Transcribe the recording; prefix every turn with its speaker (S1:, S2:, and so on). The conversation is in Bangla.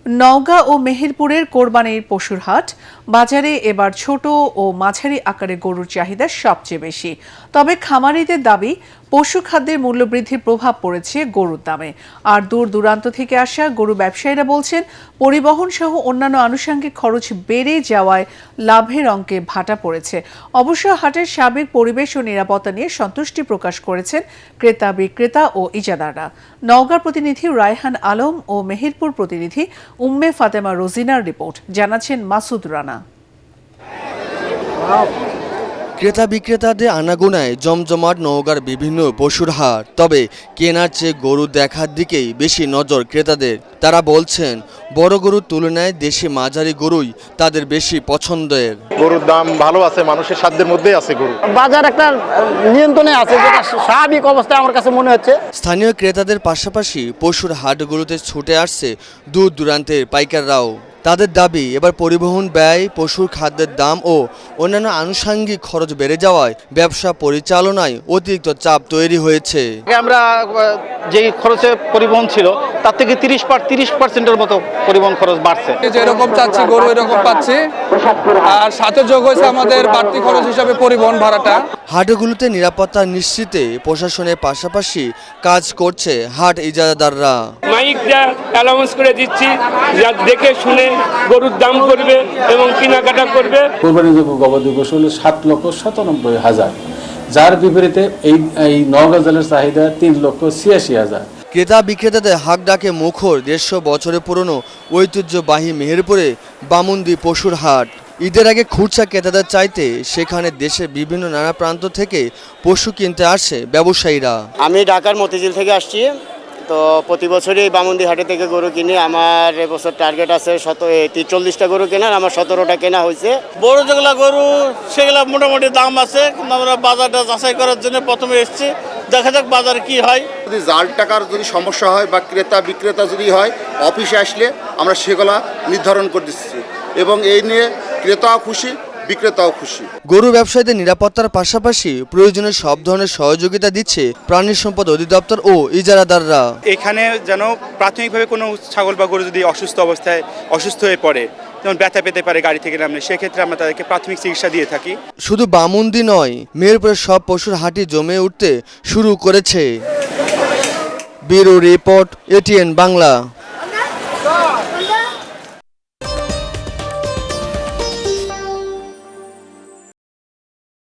S1: নওগাঁ ও মেহেরপুরের কোরবানির পশুর হাট বাজারে এবার ছোট ও মাঝারি আকারের গরুর চাহিদা সবচেয়ে বেশি। তবে খামারিদের দাবি পশু খাদ্যের মূল্যবৃদ্ধির প্রভাব পড়েছে গরুর দামে। আর দূর দূরান্ত থেকে আসা গরু ব্যবসায়ীরা বলছেন পরিবহন সহ অন্যান্য আনুষঙ্গিক খরচ বেড়ে যাওয়ায় লাভের অঙ্কে ভাটা পড়েছে। অবশ্য হাটের সাবেক পরিবেশ ও নিরাপত্তা নিয়ে সন্তুষ্টি প্রকাশ করেছেন ক্রেতা বিক্রেতা ও ইজারাদাররা। নওগাঁ প্রতিনিধি রায়হান আলম ও মেহেরপুর প্রতিনিধি উম্মে ফাতেমা রোজিনার রিপোর্ট, জানাচ্ছেন মাসুদ রানা।
S2: ক্রেতা বিক্রেতাদের আনাগোনায় জমজমাট নওগাঁর বিভিন্ন পশুর হাট। তবে কেনার চেয়ে গরু দেখার দিকেই বেশি নজর ক্রেতাদের। তারা বলছেন বড় গরুর তুলনায় দেশি মাঝারি গরুই তাদের বেশি পছন্দের।
S3: গরুর দাম ভালো আছে, মানুষের সাধ্যের মধ্যেই আছে গরু।
S4: বাজার একটা নিয়ন্ত্রণে আছে, যেটা স্বাভাবিক অবস্থায় আমার কাছে মনে হচ্ছে।
S2: স্থানীয় ক্রেতাদের পাশাপাশি পশুর হাটগুলোতে ছুটে আসছে দূর দূরান্তের পাইকাররাও। তাদের দাবি এবার পরিবহন ব্যয়, পশুর খাদ্যের দাম ও অন্যান্য আনুষঙ্গিক খরচ বেড়ে যাওয়ায় ব্যবসা পরিচালনায় অতিরিক্ত চাপ তৈরি হয়েছে।
S5: আমরা যেই খরচে পরিবহন ছিল তার থেকে 30% মতো পরিবহন খরচ বাড়ছে।
S6: যেরকম চাচ্ছি গরু এরকম পাচ্ছি, আর সাথে যোগ হয়েছে আমাদের বাড়তি খরচ হিসাবে পরিবহন ভাড়াটা।
S2: হাটগুলোতে নিরাপত্তা নিশ্চিতে প্রশাসনের পাশাপাশি কাজ করছে হাট ইজারাদাররা।
S7: মাইকটা অ্যালাউন্স করে দিচ্ছি, যা দেখে শুনে গরুর দাম করবে এবং কেনাকাটা করবে।
S8: কোরবানিযোগ্য গবাদি পশু হলো 7,97,000, যার বিপরীতে এই নওগাঁ জেলার চাহিদা 3,86,000।
S2: ক্রেতা বিক্রেতাদের হাক ডাকে মুখর 150 বছরের পুরনো ঐতিহ্যবাহী মেহেরপুরে বামুন্দি পশুর হাট। ঈদের আগে খুচরা ক্রেতাদের চাইতে সেখানে দেশের বিভিন্ন নানা প্রান্ত থেকে পশু কিনতে আসে ব্যবসায়ীরা।
S4: আমি ঢাকার মতিঝিল থেকে আসছি, তো প্রতি বছরই বামুন্দি হাটে থেকে গরু কিনি। আমার এবছর টার্গেট আছে 40টা গরু কেনার, আমার 17টা কেনা হয়েছে।
S5: বড় যেগুলা গরু সেগুলা মোটামুটি দাম আছে, কিন্তু আমরা বাজারটা যাচাই করার জন্য প্রথমে এসেছি। দেখা যাক বাজারে কি হয়।
S3: যদি জাল টাকার যদি সমস্যা হয় বা ক্রেতা বিক্রেতা যদি হয়, অফিসে আসলে আমরা সেগুলা নির্ধারণ করে দিচ্ছি এবং এই নিয়ে ক্রেতাও খুশি, বিক্রেতাও খুশি।
S2: গরু ব্যবসায়ীদের নিরাপত্তার পাশাপাশি প্রয়োজনীয় সব ধরনের সহযোগিতা দিচ্ছে প্রাণী সম্পদ অধিদপ্তর ও ইজারাদাররা।
S9: এখানে যেন প্রাথমিকভাবে কোনো ছাগল বা গরু যদি অসুস্থ হয়ে পড়ে, যেমন ব্যথা পেতে পারে গাড়ি থেকে নামলে, সেক্ষেত্রে আমরা তাদেরকে প্রাথমিক চিকিৎসা দিয়ে থাকি।
S2: শুধু বামুন্দি নয়, মেহেরপুরের সব পশুর হাটই জমে উঠতে শুরু করেছে। Bureau report, ATN Bangla.